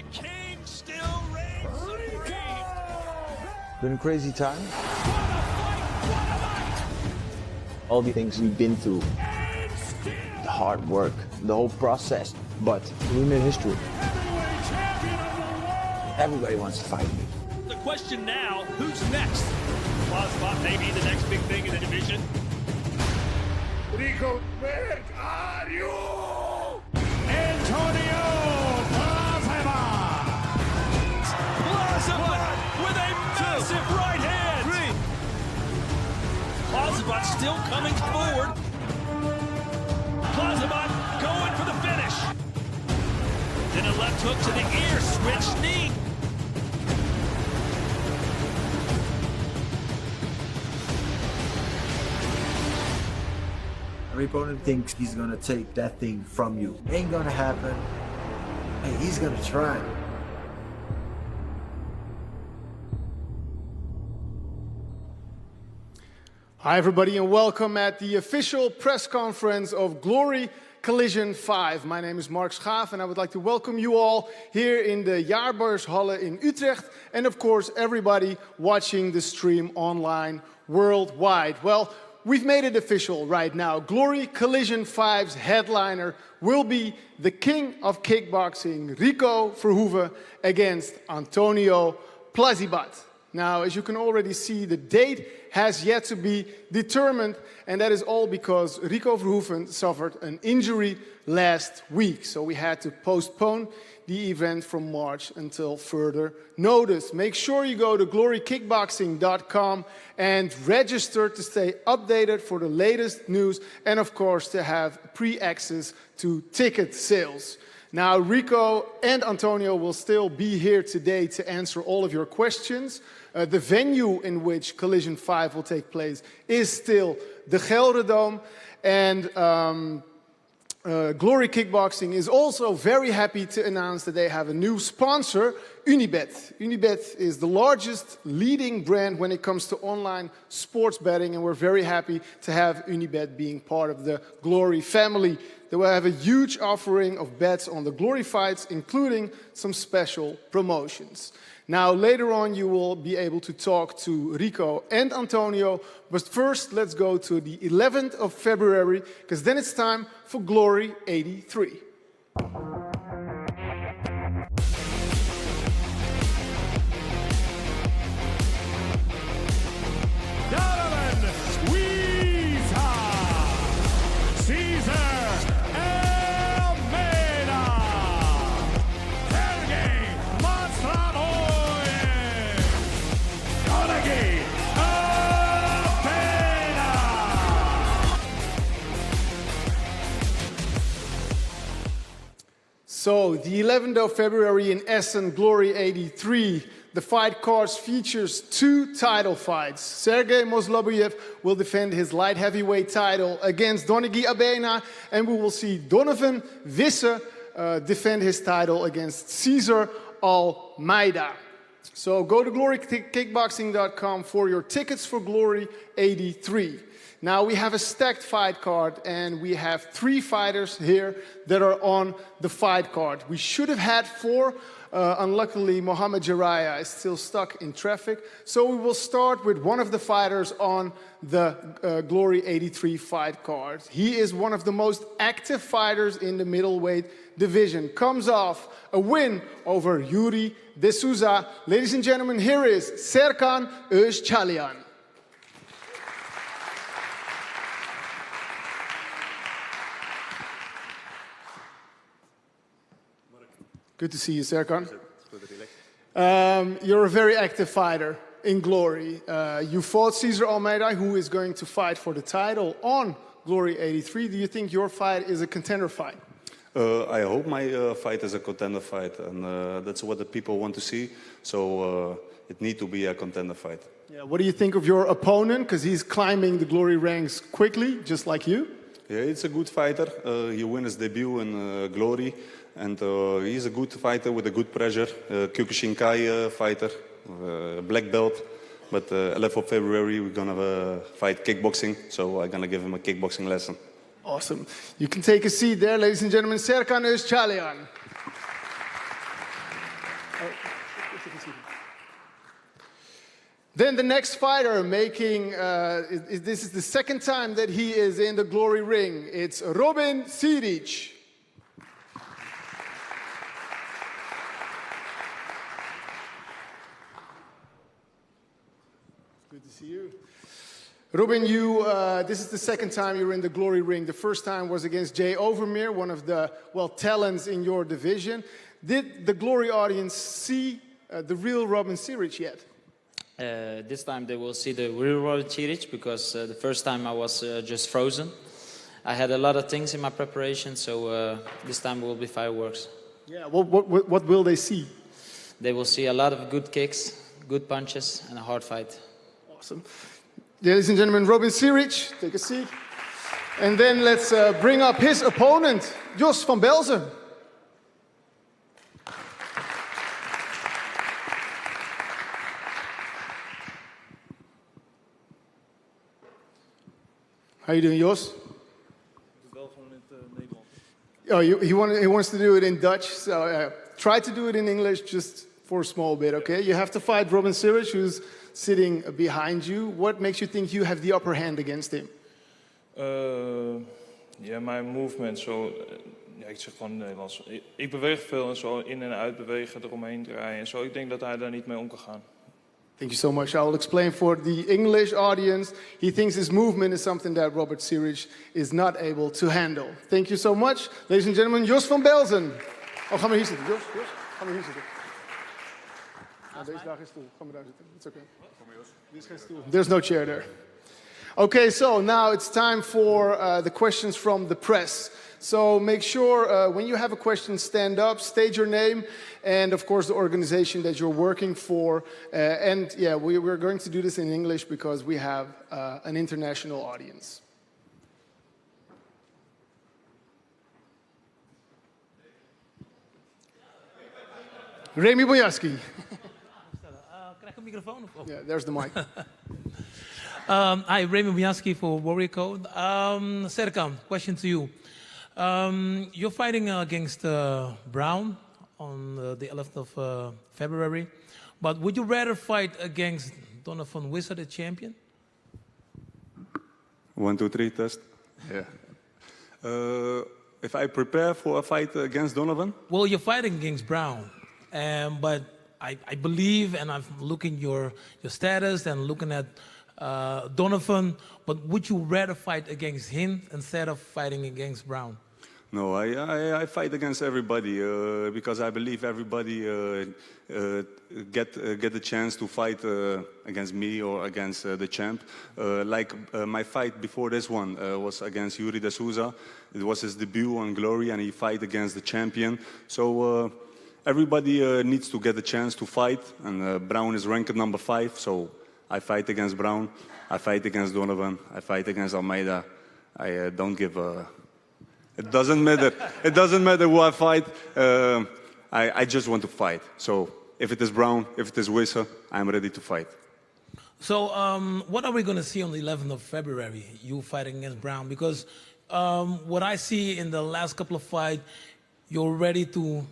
The king still reigns supreme. Been a crazy time. What a fight! What a fight! All the things we've been through, And still the hard work, the whole process. But we made history. heavyweight champion of the world. Everybody wants to fight me. The question now, who's next? Plazbot may be the next big thing in the division. Rico, where are you? Antonio Plazbot! Plazbot with a massive right hand! Plazbot still coming forward. Plazbot going for the finish. Then a left hook to the ear, switch knee. Every opponent thinks he's gonna take that thing from you. Ain't gonna happen. Hey, he's gonna try. Hi everybody and welcome at the official press conference of Glory Collision 5. My name is Mark Schaaf and I would like to welcome you all here in the Jaarbeurshalle in Utrecht and of course everybody watching the stream online worldwide. Well, we've made it official right now. Glory Collision 5's headliner will be the king of kickboxing, Rico Verhoeven, against Antonio Plazbot. Now, as you can already see, the date has yet to be determined, and that is all because Rico Verhoeven suffered an injury last week. So we had to postpone the event from March until further notice. Make sure you go to glorykickboxing.com and register to stay updated for the latest news and, of course, to have pre-access to ticket sales. Now, Rico and Antonio will still be here today to answer all of your questions. The venue in which Collision 5 will take place is still the Gelredome. And Glory Kickboxing is also very happy to announce that they have a new sponsor, Unibet. Unibet is the largest leading brand when it comes to online sports betting, and we're very happy to have Unibet being part of the Glory family. They will have a huge offering of bets on the Glory fights, including some special promotions. Now, later on, you will be able to talk to Rico and Antonio, but first, let's go to the 11th of February, because then it's time for Glory 83. Donovan Squeezer! Caesar Almeida! Sergey Monslavoy! Donaghy Almeida! So, the 11th of February in Essen, Glory 83. The fight cards features two title fights. Sergey Monslavoy will defend his light heavyweight title against Donaghy Almeida, and we will see Donovan Wisse defend his title against Caesar Almeida. So go to glorykickboxing.com for your tickets for Glory 83. Now we have a stacked fight card and we have 3 fighters here that are on the fight card. We should have had 4. Unluckily, Mohamed Jarrah is still stuck in traffic. So we will start with one of the fighters on the Glory 83 fight card. He is one of the most active fighters in the middleweight division. Comes off a win over Yuri De Souza. Ladies and gentlemen, here is Serkan Özçalyan. Good to see you, Serkan. You're a very active fighter in Glory. You fought Caesar Almeida, who is going to fight for the title on Glory 83. Do you think your fight is a contender fight? I hope my fight is a contender fight, and that's what the people want to see. So it needs to be a contender fight. Yeah, what do you think of your opponent? Because he's climbing the Glory ranks quickly, just like you. Yeah, it's a good fighter. He won his debut in Glory. And he's a good fighter with a good pressure, Kyokushinkai fighter, black belt. But 11th of February, we're going to fight kickboxing, so I'm going to give him a kickboxing lesson. Awesome. You can take a seat there, ladies and gentlemen. Serkan Özçalyan. Then the next fighter making, this is the second time that he is in the glory ring. It's Robin Siric. Good to see you. Robin, this is the second time you're in the glory ring. The first time was against Jay Overmeer, one of the, talents in your division. Did the glory audience see the real Robin Siric yet? This time they will see the real Robin Siric because the first time I was just frozen. I had a lot of things in my preparation, so this time will be fireworks. Yeah, what will they see? They will see a lot of good kicks, good punches, and a hard fight. Awesome. Ladies and gentlemen, Robin Siric, take a seat. And then let's bring up his opponent, Jos van Belzen. How you doing, Jos? Oh, he wants to do it in Dutch, so try to do it in English just for a small bit, okay? You have to fight Robin Siric, who's sitting behind you. What makes you think you have the upper hand against him? Ja, mijn movement, zo, ja, ik zeg gewoon Nederlands. Ik beweeg veel en zo in en uit bewegen, eromheen draaien en zo. Ik denk dat hij daar niet mee om kan gaan. Thank you so much. I will explain for the English audience. He thinks his movement is something that Robert Siric is not able to handle. Thank you so much. Ladies and gentlemen, Jos van Belzen. Oh, ga maar hier zitten. Jos, ga maar hier zitten. Deze dag is stoel. Ga maar daar zitten. It's okay. Dit is geen stoel. There's no chair there. Okay, so now it's time for the questions from the press. So make sure when you have a question, stand up, state your name, and of course the organization that you're working for. And yeah, we're going to do this in English because we have an international audience. Remy Bojaski. Krijg ik een microfoon? Of? Yeah, there's the mic. Hi, Remy Bojaski for Warrior Code. Serkan, question to you. You're fighting against Brown on the 11th of February, but would you rather fight against Donovan Wizard, the champion? 1, 2, 3 test. Yeah. If I prepare for a fight against Donovan? Well, you're fighting against Brown, but I believe, and I'm looking your status and looking at Donovan, but would you rather fight against him instead of fighting against Brown? No, I fight against everybody because I believe everybody get the chance to fight against me or against the champ. My fight before this one was against Yuri de Souza. It was his debut on Glory, and he fight against the champion. So everybody needs to get a chance to fight, and Brown is ranked number 5, so I fight against Brown, I fight against Donovan, I fight against Almeida. I don't give a... It doesn't matter. It doesn't matter who I fight. I just want to fight. So if it is Brown, if it is Wizard, I'm ready to fight. So what are we going to see on the 11th of February, you fighting against Brown? Because what I see in the last couple of fights, you're ready to,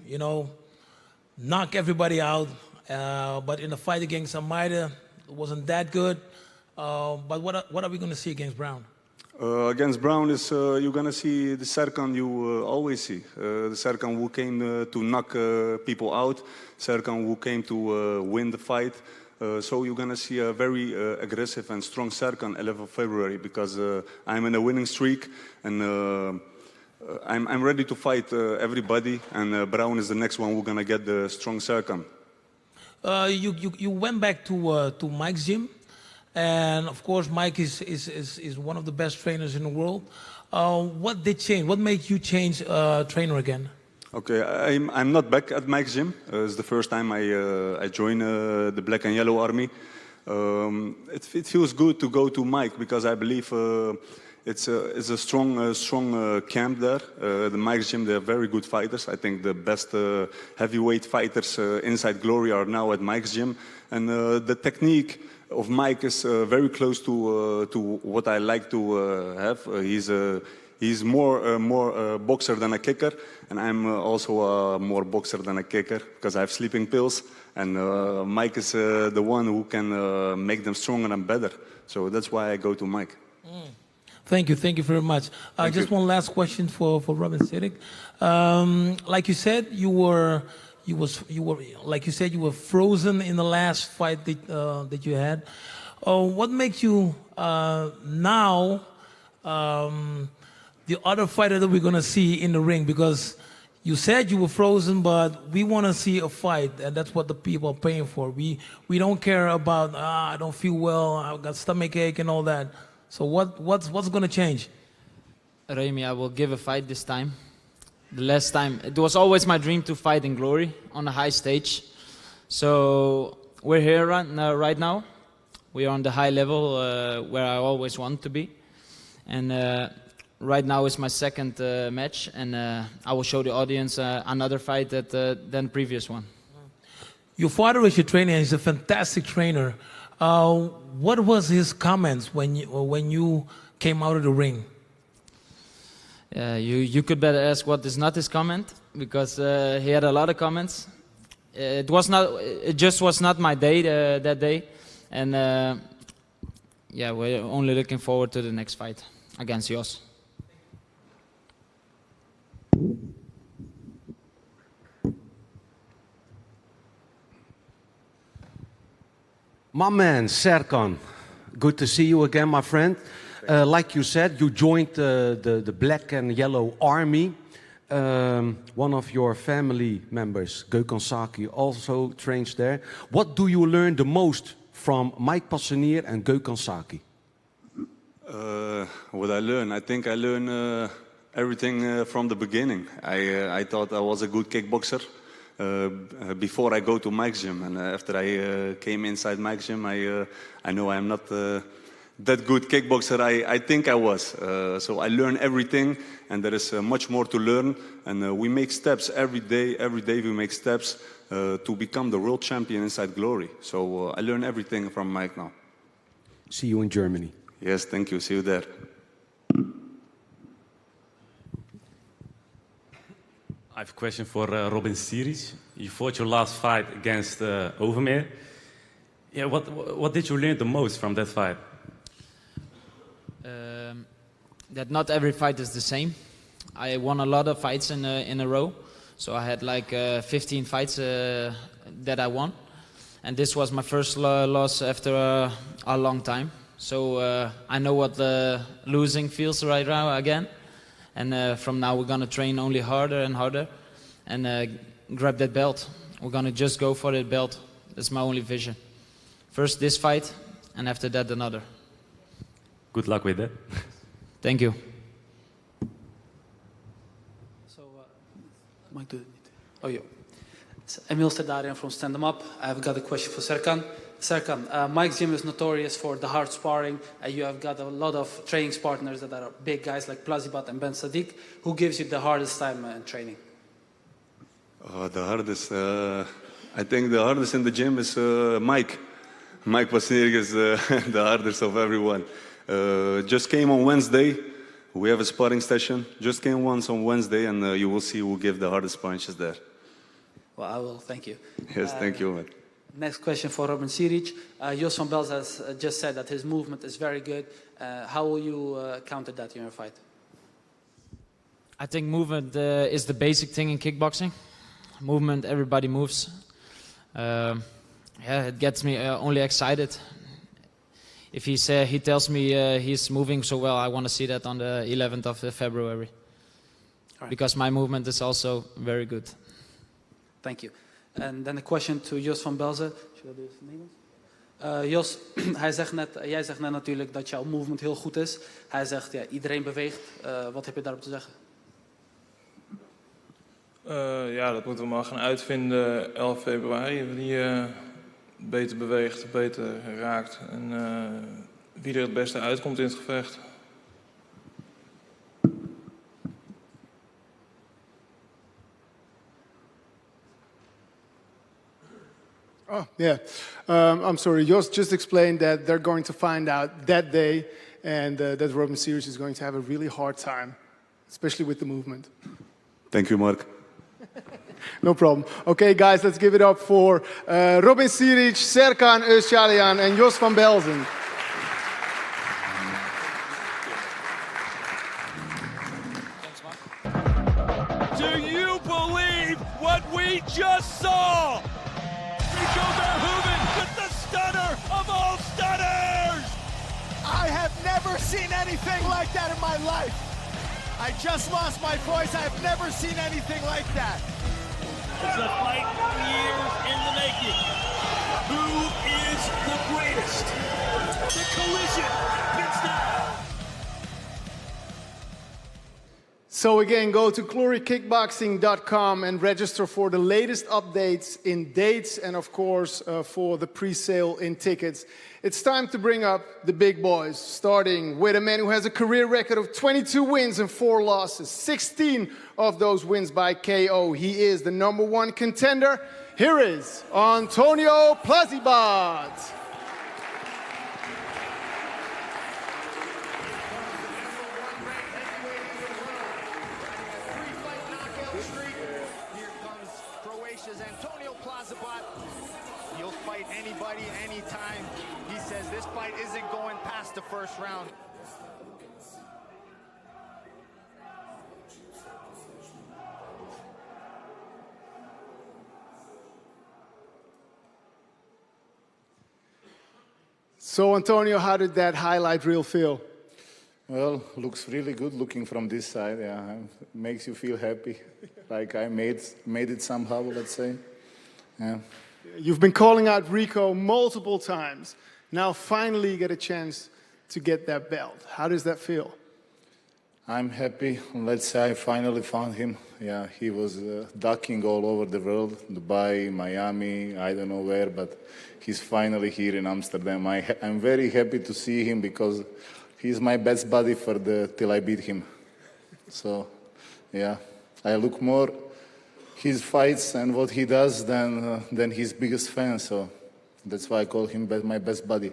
knock everybody out. But in the fight against Almeida, it wasn't that good. But what are we going to see against Brown? Against Brown is you're going to see the Serkan you always see. The Serkan who came to knock people out. Serkan who came to win the fight. So you're going to see a very aggressive and strong Serkan 11th of February because I'm in a winning streak and I'm ready to fight everybody, and Brown is the next one who's going to get the strong Serkan. You went back to Mike's gym, and of course Mike is one of the best trainers in the world. What did change? What made you change trainer again? Okay, I'm not back at Mike's gym. It's the first time I joined the Black and Yellow Army. It feels good to go to Mike because I believe it's a strong camp there. The Mike's gym, they're very good fighters. I think the best heavyweight fighters inside Glory are now at Mike's gym. And the technique of Mike is very close to what I like to have. he's more boxer than a kicker, and I'm also more boxer than a kicker because I have sleeping pills. And Mike is the one who can make them stronger and better. So that's why I go to Mike. Thank you very much. Just one last question for Robin Sirik. Like you said, you were frozen in the last fight that you had. What makes you now the other fighter that we're gonna see in the ring? Because you said you were frozen, but we want to see a fight, and that's what the people are paying for. We don't care about I don't feel well, I've got stomach ache and all that. So what's going to change? Remy, I will give a fight this time. The last time, it was always my dream to fight in Glory on a high stage. So we're here right now. We are on the high level where I always want to be. And right now is my second match, and I will show the audience another fight than previous one. Your father is your trainer, and he's a fantastic trainer. What was his comments when you came out of the ring? You could better ask what is not his comment, because he had a lot of comments. It just was not my day that day, and yeah, we're only looking forward to the next fight against Jos. My man, Serkan, good to see you again, my friend. Like you said, you joined the Black and Yellow Army. One of your family members, Gökhan Saki, also trains there. What do you learn the most from Mike Passanier and Gökhan Saki? What I learned? I think I learned everything from the beginning. I thought I was a good kickboxer. Before I go to Mike's gym, and after I came inside Mike's gym, I know I'm not that good kickboxer I think I was. So I learned everything, and there is much more to learn. And we make steps every day. Every day we make steps to become the world champion inside Glory. So I learned everything from Mike now. See you in Germany. Yes, thank you. See you there. I have a question for Robin Siric. You fought your last fight against Overmeer. Yeah, what did you learn the most from that fight? That not every fight is the same. I won a lot of fights in a row, so I had like 15 fights that I won, and this was my first loss after a long time. So I know what losing feels right now again. And from now we're going to train only harder and harder and grab that belt. We're going to just go for that belt. That's my only vision. First this fight, and after that another. Good luck with that. Thank you. So, Mike, do it. Oh, yeah. It's Emil Sterdarian from Stand 'Em Up. I've got a question for Serkan. Serkan, Mike's gym is notorious for the hard sparring. You have got a lot of training partners that are big guys like Plazibat and Ben Sadiq. Who gives you the hardest time in training? The hardest, I think the hardest in the gym is Mike. Mike Passanier is the hardest of everyone. Just came on Wednesday. We have a sparring session. Just came once on Wednesday, and you will see who give the hardest punches there. Well, I will. Thank you. Yes, thank you, man. Next question for Robin Siric. Jos van Belz has just said that his movement is very good. How will you counter that in your fight? I think movement is the basic thing in kickboxing. Movement, everybody moves. Yeah, it gets me only excited. If he tells me he's moving so well, I want to see that on the 11th of February. Right. Because my movement is also very good. Thank you. And then a question to Jos van Belzen. Jos, jij zegt net natuurlijk dat jouw movement heel goed is. Hij zegt, ja, iedereen beweegt. Wat heb je daarop te zeggen? Ja, dat moeten we maar gaan uitvinden 11 februari. Wie beter beweegt, beter raakt. En wie er het beste uitkomt in het gevecht. Oh, yeah. I'm sorry. Jos just explained that they're going to find out that day, and that Robin Siric is going to have a really hard time especially with the movement. Thank you, Mark. No problem. Okay, guys, let's give it up for Robin Siric, Serkan Özçalayan, and Jos van Belzen. Do you believe what we just saw? Rico Verhoeven with the stunner of all stunners! I have never seen anything like that in my life. I just lost my voice. I have never seen anything like that. It's a fight years in the making. Who is the greatest? The collision begins now. So again, go to glorykickboxing.com and register for the latest updates in dates and of course for the pre-sale in tickets. It's time to bring up the big boys, starting with a man who has a career record of 22 wins and 4 losses, 16 of those wins by KO. He is the #1 contender. Here is Antonio Plazibat. Antonio Plazibat. He'll fight anybody, anytime. He says this fight isn't going past the first round. So Antonio, how did that highlight reel feel? Well, looks really good looking from this side. Yeah, makes you feel happy, like I made it somehow. Let's say. Yeah. You've been calling out Rico multiple times. Now finally you get a chance to get that belt. How does that feel? I'm happy. Let's say I finally found him. Yeah, he was ducking all over the world, Dubai, Miami, I don't know where, but he's finally here in Amsterdam. I'm very happy to see him because he's my best buddy till I beat him. So, yeah, I look more his fights and what he does than his biggest fan. So that's why I call him my best buddy.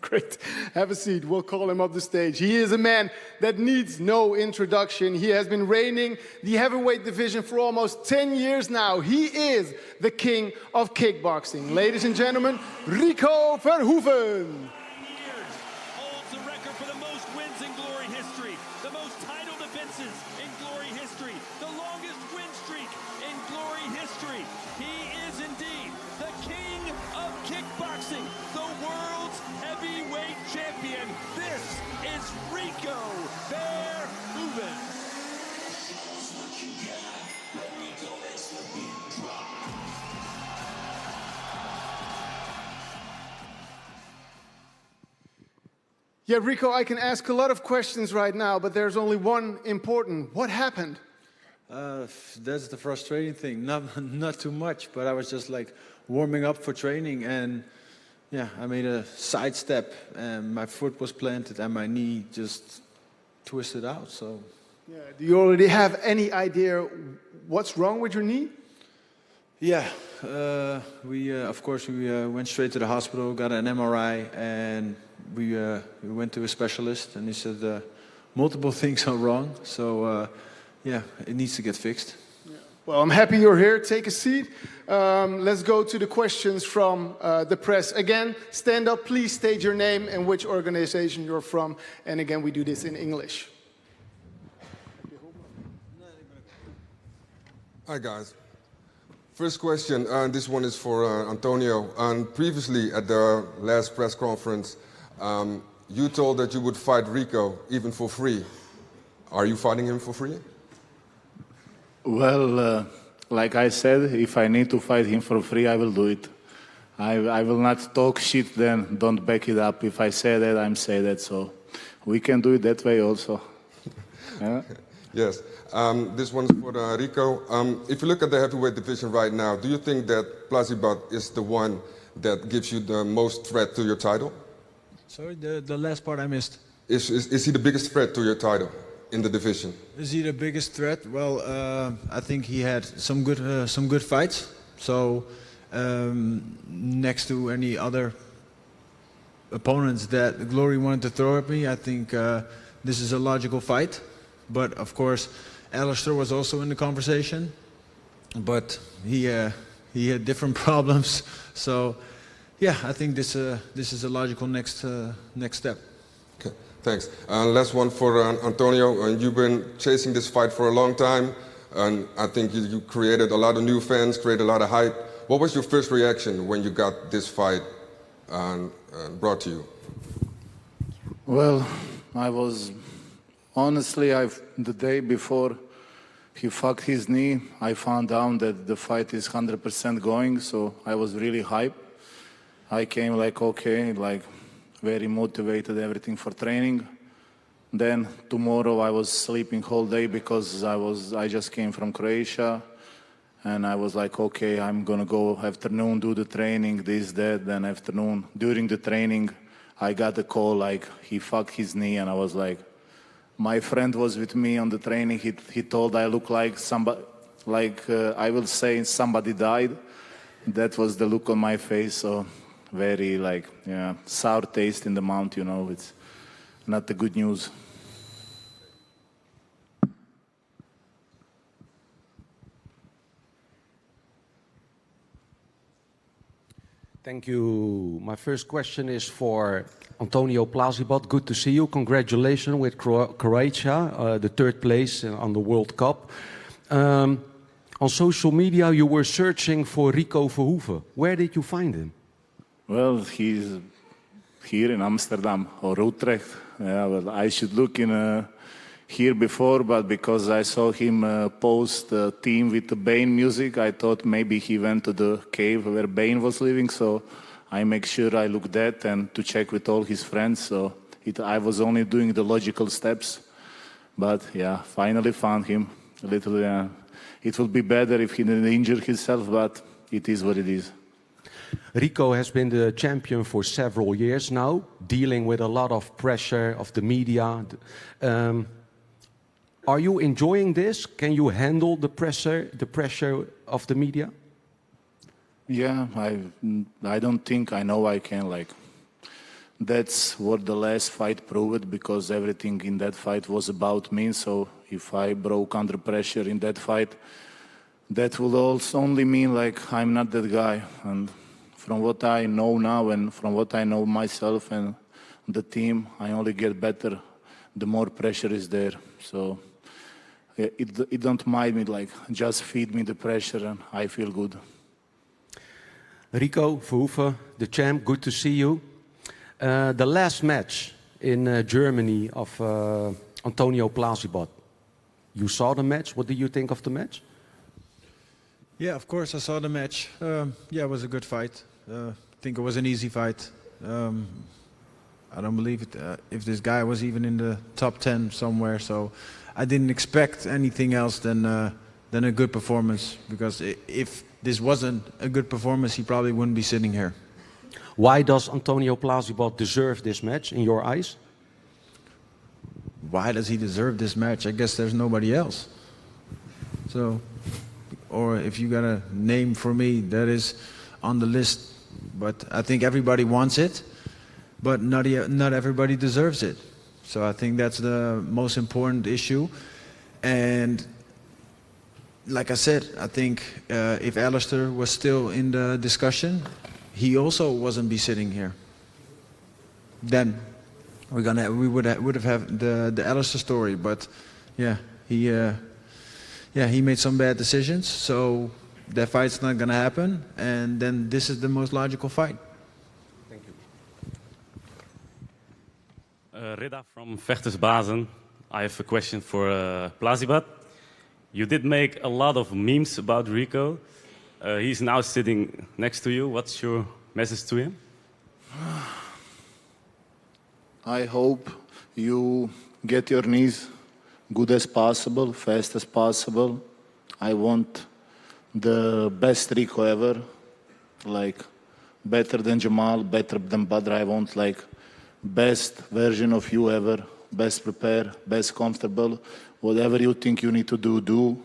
Great. Have a seat. We'll call him up the stage. He is a man that needs no introduction. He has been reigning the heavyweight division for almost 10 years now. He is the king of kickboxing. Ladies and gentlemen, Rico Verhoeven. Holds the record for the most wins in Glory history, the most title defenses in Glory history, the longest win streak in Glory history. He is indeed the king of kickboxing, the world's heavyweight champion. This is Rico Verhoeven. Yeah, Rico, I can ask a lot of questions right now, but there's only one important. What happened? That's the frustrating thing. Not too much, but I was just like warming up for training, and yeah, I made a sidestep, and my foot was planted, and my knee just twisted out. So, yeah, do you already have any idea what's wrong with your knee? yeah, of course we went straight to the hospital, got an MRI, and we went to a specialist, and he said multiple things are wrong. So. Yeah, it needs to get fixed. Yeah. Well, I'm happy you're here. Take a seat. Let's go to the questions from the press. Again, stand up, please state your name and which organization you're from. And again, we do this in English. Hi, guys. First question, this one is for Antonio. Previously at the last press conference, you told that you would fight Rico even for free. Are you fighting him for free? Well, like I said, if I need to fight him for free, I will do it. I will not talk shit then, don't back it up. If I say that, I'm say that, so we can do it that way also. Yeah? Yes. This one's for Rico. If you look at the heavyweight division right now, do you think that Plazibat is the one that gives you the most threat to your title? Sorry, the last part I missed. Is he the biggest threat to your title in the division? Is he the biggest threat? Well, I think he had some good fights. So next to any other opponents that Glory wanted to throw at me, I think this is a logical fight. But of course, Alistair was also in the conversation, but he had different problems. So, yeah, I think this is a logical next step. Okay, thanks. Last one for Antonio. You've been chasing this fight for a long time, and I think you created a lot of new fans, created a lot of hype. What was your first reaction when you got this fight brought to you? Well, I was honestly, the day before he fucked his knee, I found out that the fight is 100% going, so I was really hyped. I came like, okay, like very motivated, everything for training. Then tomorrow I was sleeping whole day because I just came from Croatia, and I was like, okay, I'm gonna go afternoon, do the training, this, that. Then afternoon, during the training, I got a call like he fucked his knee, and I was like, my friend was with me on the training. He told I look like somebody, I will say somebody died. That was the look on my face. So very sour taste in the mouth. You know, it's not the good news. Thank you. My first question is for Antonio Plazibot. Good to see you. Congratulations with Croatia, the third place on the World Cup. On social media, you were searching for Rico Verhoeven. Where did you find him? Well, he's here in Amsterdam or Utrecht. Yeah, well, I should look in here before, but because I saw him post a team with the Bane music, I thought maybe he went to the cave where Bane was living. So I make sure I look that and to check with all his friends. So I was only doing the logical steps, but yeah, finally found him. A little. It would be better if he didn't injure himself, but it is what it is. Rico has been the champion for several years now, dealing with a lot of pressure of the media. Are you enjoying this? Can you handle the pressure of the media? Yeah, I don't think I know I can. That's what the last fight proved, because everything in that fight was about me. So if I broke under pressure in that fight, that will also only mean I'm not that guy. And from what I know now and from what I know myself and the team, I only get better the more pressure is there. So it don't mind me, just feed me the pressure and I feel good. Rico Verhoeven, the champ, good to see you. The last match in Germany of Antonio Plazibot. You saw the match. What do you think of the match? Yeah, of course I saw the match. Yeah, it was a good fight. I think it was an easy fight. I don't believe it. If this guy was even in the top 10 somewhere, so I didn't expect anything else than a good performance. Because if this wasn't a good performance, he probably wouldn't be sitting here. Why does Antonio Plazibot deserve this match in your eyes? Why does he deserve this match? I guess there's nobody else. So, or if you got a name for me that is on the list, but I think everybody wants it, but not everybody deserves it. So I think that's the most important issue. And like I said, I think if Alistair was still in the discussion, he also wasn't be sitting here. Then we would have the Alistair story. But yeah, he made some bad decisions. So that fight's not gonna happen. And then this is the most logical fight. Thank you. Rida from Vechtersbazen. I have a question for Plazibot. You did make a lot of memes about Rico. He's now sitting next to you. What's your message to him? I hope you get your knees good as possible, fast as possible. I want the best Rico ever, better than Jamal, better than Badr. I want best version of you ever, best prepared, best comfortable. Whatever you think you need to do,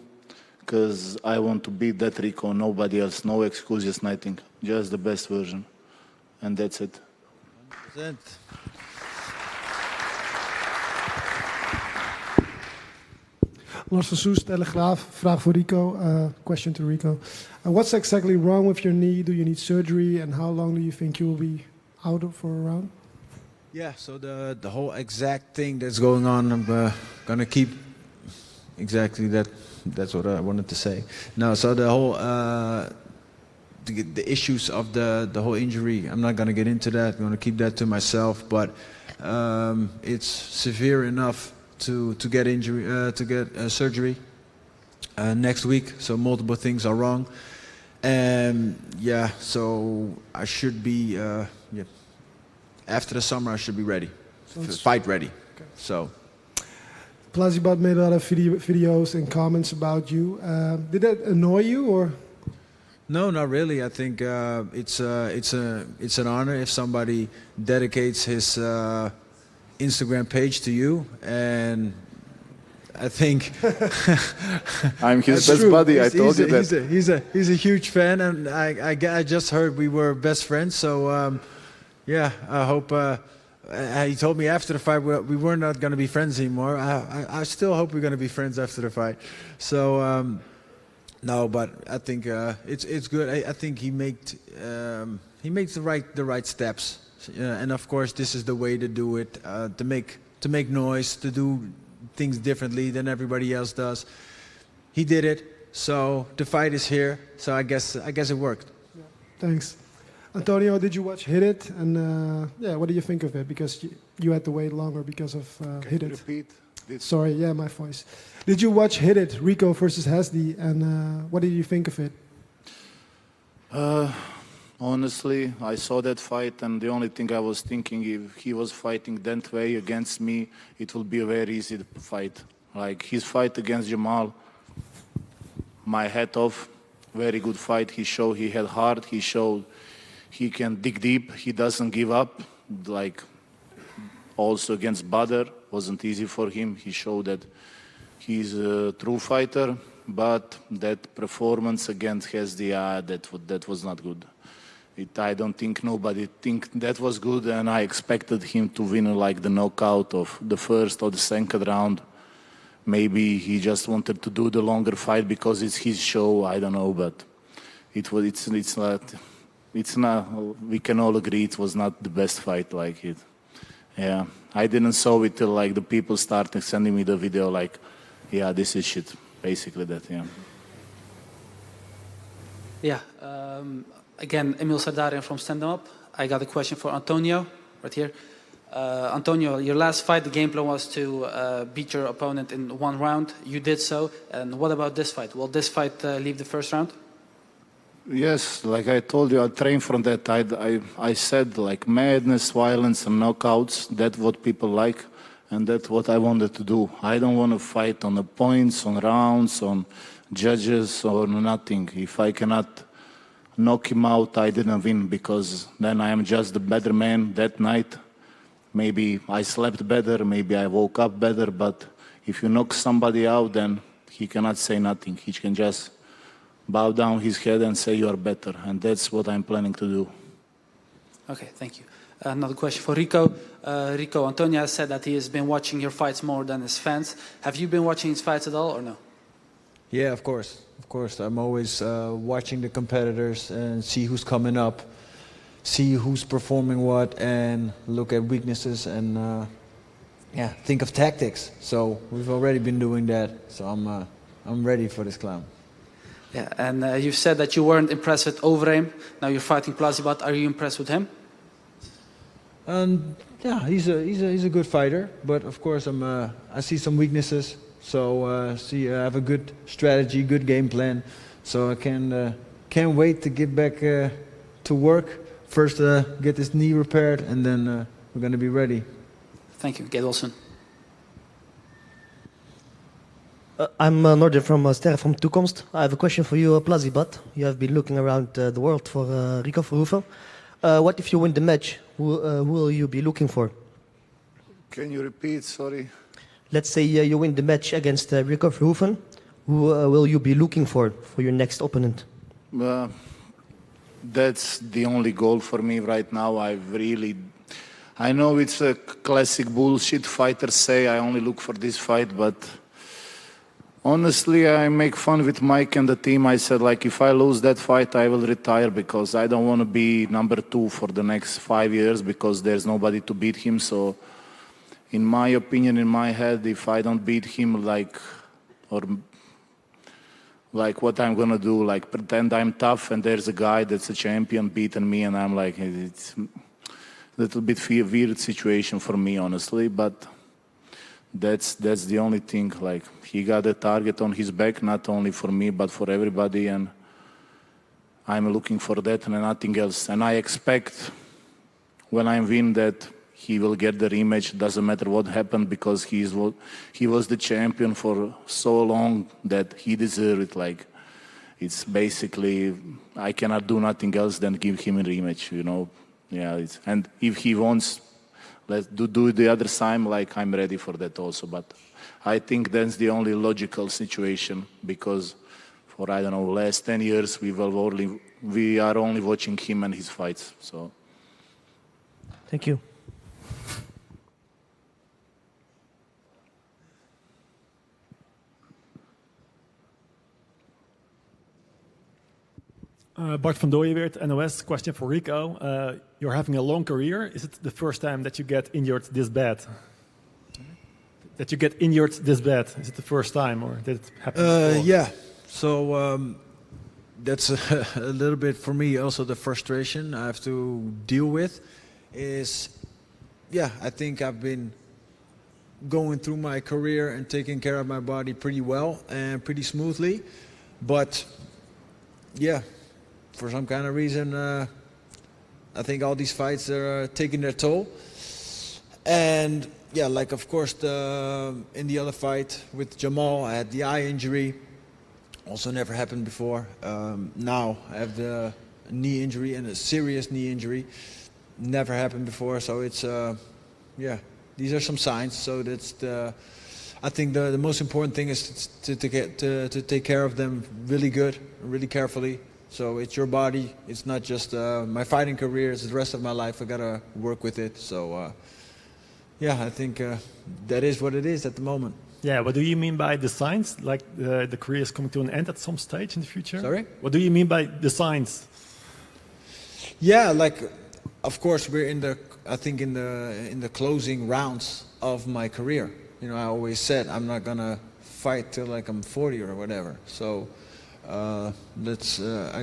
because I want to beat that Rico, nobody else, no excuses, nothing, just the best version, and that's it. 100%. Lars van Soest, Telegraaf. Vraag voor Rico. Question to Rico. What's exactly wrong with your knee? Do you need surgery? And how long do you think you will be out for a round? Yeah, so the whole exact thing that's going on, I'm gonna keep exactly that. That's what I wanted to say. No, so the whole the issues of the whole injury, I'm not gonna get into that. I'm gonna keep that to myself. But it's severe enough to get surgery next week. So multiple things are wrong, and yeah, so I should be after the summer I should be ready, fight ready. Okay. So. Plazibat made a lot of videos and comments about you. Did that annoy you, or? No, not really. I think it's an honor if somebody dedicates his Instagram page to you, and I think I'm his best buddy. I told you that. He's a huge fan, and I just heard we were best friends. So yeah, I hope. He told me after the fight we were not going to be friends anymore. I still hope we're going to be friends after the fight. So no, but I think it's good. I think he makes the right steps, and of course this is the way to do it. To make noise, to do things differently than everybody else does. He did it, so the fight is here. So I guess it worked. Yeah. Thanks. Antonio, did you watch Hit It? And yeah, what do you think of it? Because you had to wait longer because of Hit It. Repeat? Sorry, yeah, my voice. Did you watch Hit It, Rico versus Hasdy? And what did you think of it? Honestly, I saw that fight, and the only thing I was thinking, if he was fighting that way against me, it will be a very easy fight. Like his fight against Jamal, my hat off, very good fight. He showed he had heart. He showed he can dig deep. He doesn't give up. Like also against Badr, wasn't easy for him. He showed that he's a true fighter. But that performance against Hasdy, that was not good. I don't think nobody think that was good, and I expected him to win like the knockout of the first or the second round. Maybe he just wanted to do the longer fight because it's his show. I don't know, but it's not. We can all agree it was not the best fight like it. Yeah, I didn't saw it till like the people started sending me the video like, yeah, this is shit. Basically that, yeah. Yeah. Again, Emil Sardarian from Stand Up. I got a question for Antonio, right here. Antonio, your last fight, the game plan was to beat your opponent in one round. You did so. And what about this fight? Will this fight leave the first round? Yes, like I told you, I trained from that. I said like madness, violence, and knockouts. That's what people like, and that's what I wanted to do. I don't want to fight on the points, on rounds, on judges, or nothing. If I cannot knock him out, I didn't win, because then I am just the better man that night. Maybe I slept better, maybe I woke up better, but if you knock somebody out, then he cannot say nothing. He can just bow down his head and say you are better, and that's what I'm planning to do. Okay, thank you. Another question for Rico. Rico, Antonio has said that he has been watching your fights more than his fans. Have you been watching his fights at all, or no? Yeah, of course. Of course, I'm always watching the competitors and see who's coming up, see who's performing what, and look at weaknesses and yeah, think of tactics. So we've already been doing that. So I'm ready for this clown. Yeah, and you said that you weren't impressed with Overeem. Now you're fighting Plazibat. Are you impressed with him? Yeah, he's a good fighter, but of course I see some weaknesses. So I have a good strategy, good game plan. So I can't wait to get back to work. First get this knee repaired, and then we're going to be ready. Thank you. Get Wilson. I'm Nordin from Sterren from Toekomst. I have a question for you, Plazibat. You have been looking around the world for Rico Verhoeven. What if you win the match? Who will you be looking for? Can you repeat? Sorry. Let's say you win the match against Rico Verhoeven. Who will you be looking for your next opponent? That's the only goal for me right now. I know it's a classic bullshit fighters say I only look for this fight, but Honestly, I make fun with Mike and the team. I said, like, if I lose that fight, I will retire because I don't want to be number 2 for the next 5 years because there's nobody to beat him. So, in my opinion, in my head, if I don't beat him, like what I'm gonna do, like pretend I'm tough and there's a guy that's a champion beating me, and I'm like, it's a little bit weird situation for me, honestly, but. That's the only thing. Like, he got a target on his back, not only for me but for everybody, and I'm looking for that and nothing else. And I expect when I win that he will get the rematch. Doesn't matter what happened because he was the champion for so long that he deserved it. Like, it's basically I cannot do nothing else than give him a rematch. You know, yeah. And if he wants. Let's do the other side, like I'm ready for that also. But I think that's the only logical situation because for, I don't know, last 10 years, we are only watching him and his fights. So. Thank you. Bart van Dooyeweert, NOS. Question for Rico. You're having a long career. Is it the first time that you get injured this bad? That you get injured this bad? Is it the first time, or did it happen before? Yeah. So that's a little bit for me also the frustration I have to deal with. Is I think I've been going through my career and taking care of my body pretty well and pretty smoothly, but for some kind of reason, I think all these fights are taking their toll. And like of course in the other fight with Jamal, I had the eye injury. Also never happened before. Now I have the knee injury and a serious knee injury. Never happened before. So it's these are some signs. So that's I think the most important thing is to take care of them really good, really carefully. So it's your body. It's not just my fighting career. It's the rest of my life. I gotta work with it. So I think that is what it is at the moment. Yeah. What do you mean by the signs? Like the career is coming to an end at some stage in the future? Sorry? What do you mean by the signs? Yeah, like of course we're in the closing rounds of my career. You know, I always said I'm not gonna fight till like I'm 40 or whatever. So. I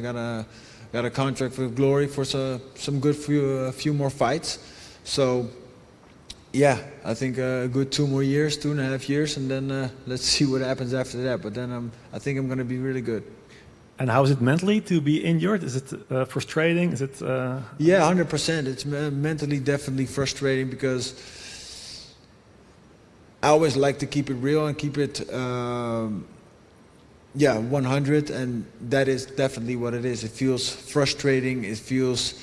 got a contract with Glory for some good few more fights. So I think a good 2 more years, 2.5 years, and then let's see what happens after that. But then I think I'm going to be really good. And how is it mentally to be injured? Is it frustrating? Is it? Yeah, 100%. It's mentally definitely frustrating because I always like to keep it real and keep it. 100, and that is definitely what it is. It feels frustrating. It feels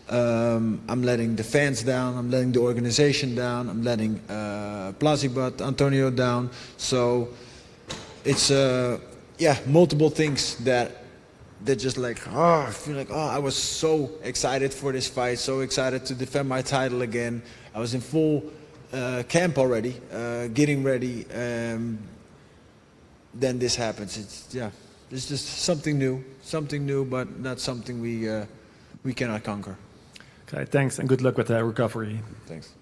I'm letting the fans down. I'm letting the organization down. I'm letting Plazibat, Antonio down. So it's multiple things that just like I feel like I was so excited for this fight, so excited to defend my title again. I was in full camp already, getting ready. Then this happens. It's just something new, but not something we cannot conquer. Okay, thanks, and good luck with the recovery. Thanks.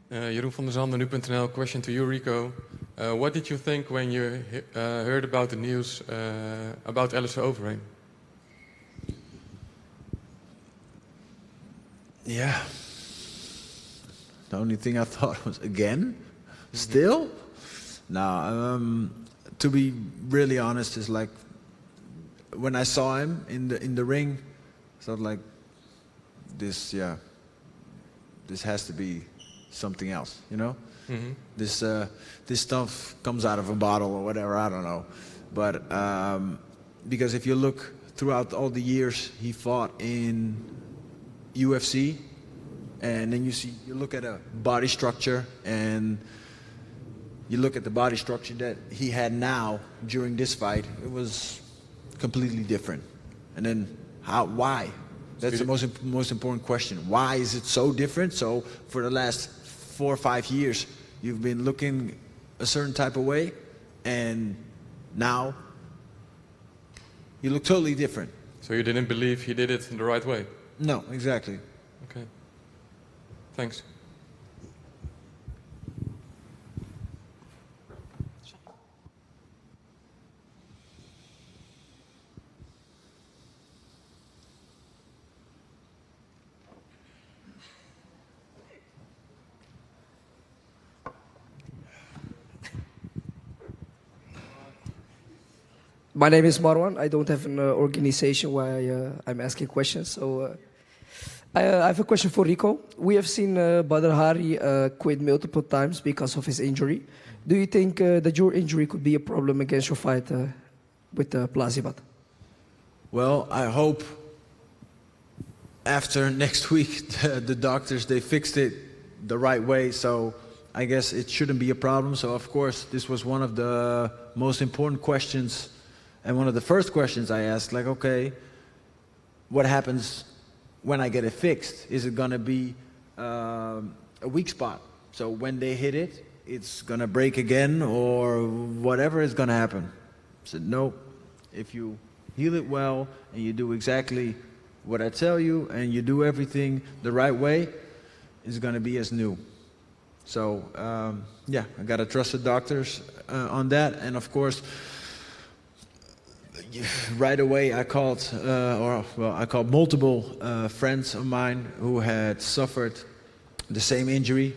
Jeroen van der Zanden, nu.nl. Question to you, Rico. What did you think when you heard about the news about Alistair Overeem? Yeah. The only thing I thought was, again? Still? No, to be really honest, is like, when I saw him in the ring, I thought like, this has to be something else, you know? Mm-hmm. This stuff comes out of a bottle or whatever, I don't know. But, because if you look throughout all the years he fought in UFC, and then you look at a body structure, and you look at the body structure that he had now during this fight, it was completely different. And then Why? That's the most important question. Why is it so different? So for the last 4 or 5 years, you've been looking a certain type of way, and now you look totally different. So you didn't believe he did it in the right way? No, exactly. Okay. Thanks. My name is Marwan. I don't have an organization where I'm asking questions. So I have a question for Rico. We have seen Badr Hari quit multiple times because of his injury. Do you think that your injury could be a problem against your fight with Plazibat? Well, I hope after next week the doctors, they fixed it the right way. So I guess it shouldn't be a problem. So of course, this was one of the most important questions. And one of the first questions I asked, like, okay, what happens when I get it fixed? Is it going to be a weak spot? So when they hit it, it's going to break again or whatever is going to happen? I said, no, if you heal it well and you do exactly what I tell you and you do everything the right way, it's going to be as new. So, yeah, I got to trust the doctors on that. And of course, right away I called, I called multiple friends of mine who had suffered the same injury.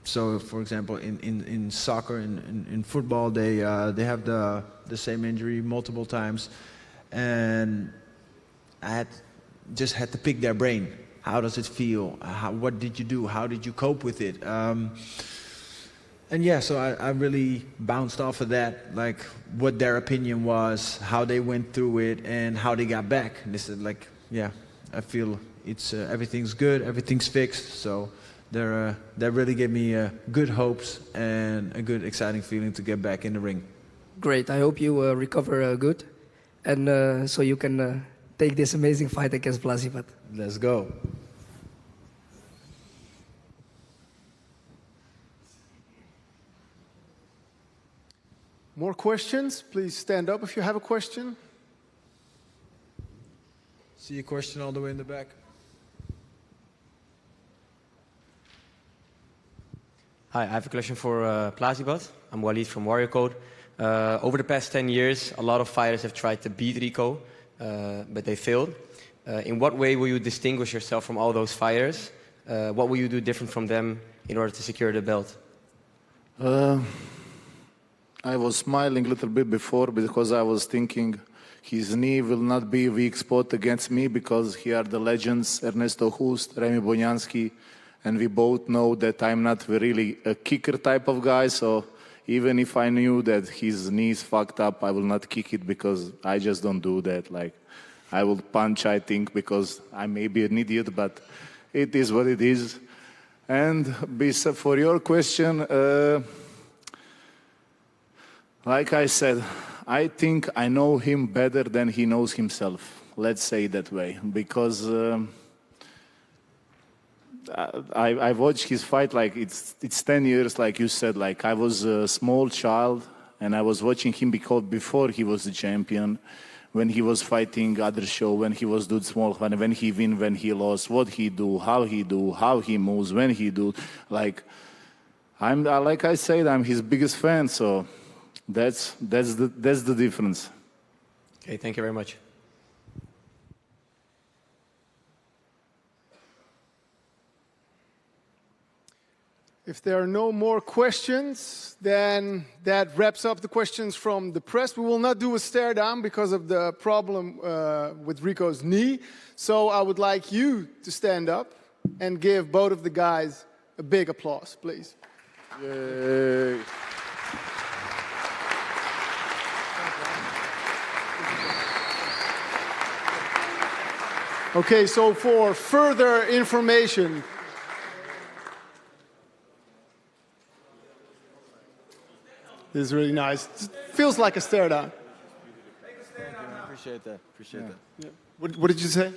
So, for example, in soccer, in football, they have the same injury multiple times, and I just had to pick their brain. How does it feel? What did you do? How did you cope with it? And yeah, so I really bounced off of that, like what their opinion was, how they went through it, and how they got back. And they said, like, yeah, I feel it's everything's good, everything's fixed. So that really gave me good hopes and a good, exciting feeling to get back in the ring. Great. I hope you recover good, and so you can take this amazing fight against Plazibat. Let's go. More questions? Please stand up if you have a question. See a question all the way in the back. Hi, I have a question for Plazibat. I'm Walid from Warrior Code. Over the past 10 years, a lot of fighters have tried to beat Rico, but they failed. In what way will you distinguish yourself from all those fighters? What will you do different from them in order to secure the belt? I was smiling a little bit before because I was thinking his knee will not be a weak spot against me because here are the legends, Ernesto Hust, Remy Bonjanski, and we both know that I'm not really a kicker type of guy, so even if I knew that his knee is fucked up, I will not kick it because I just don't do that. Like, I will punch, I think, because I may be an idiot, but it is what it is. And for your question, like I said, I think I know him better than he knows himself. Let's say it that way, because I watched his fight like it's 10 years, like you said. Like I was a small child, and I was watching him before he was the champion, when he was fighting other show, when he was doing small, when he win, when he lost, what he do, how he moves, when he do. Like like I said, I'm his biggest fan, so. That's the difference. Okay, thank you very much. If there are no more questions, then that wraps up the questions from the press. We will not do a stare down because of the problem with Rico's knee. So I would like you to stand up and give both of the guys a big applause, please. Yay. Okay, so for further information, this is really nice. It feels like a stare down. Appreciate that. Appreciate that. Yeah. What did you say?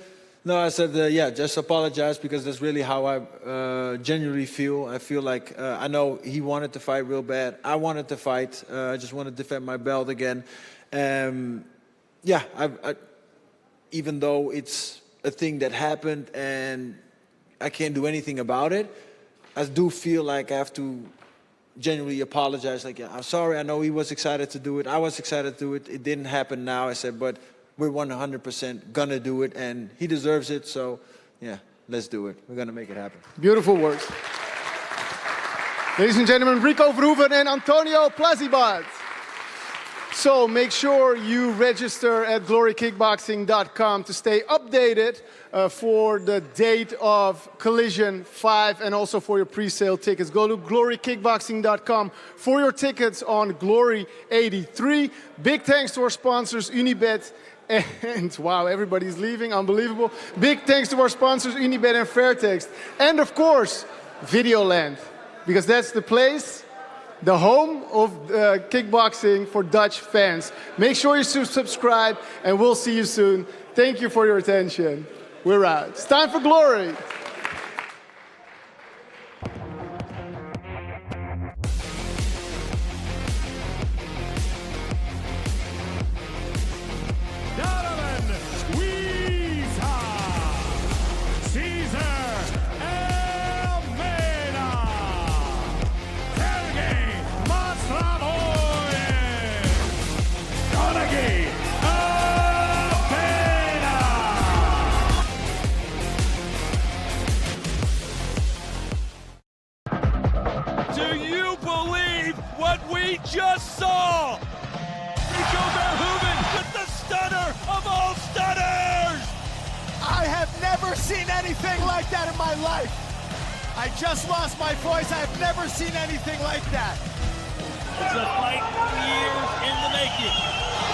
No, I said, yeah, just apologize because that's really how I genuinely feel. I feel like I know he wanted to fight real bad. I wanted to fight. I just wanted to defend my belt again. Yeah, even though it's a thing that happened and I can't do anything about it, I do feel like I have to genuinely apologize. Like, yeah, I'm sorry. I know he was excited to do it. I was excited to do it. It didn't happen now. I said, but we're 100% gonna do it, and he deserves it. So, yeah, let's do it. We're gonna make it happen. Beautiful words. Ladies and gentlemen, Rico Verhoeven and Antonio Plazibat. So make sure you register at glorykickboxing.com to stay updated for the date of Collision 5 and also for your pre-sale tickets. Go to glorykickboxing.com for your tickets on Glory 83. Big thanks to our sponsors, Unibet and wow, everybody's leaving, unbelievable. Big thanks to our sponsors, Unibet and Fairtext. And of course, Videoland, because that's the place, the home of kickboxing for Dutch fans. Make sure you subscribe, and we'll see you soon. Thank you for your attention. We're out. It's time for Glory. Just saw Rico Verhoeven with the stunner of all stunners! I have never seen anything like that in my life. I just lost my voice. I have never seen anything like that. It's a fight years in the making.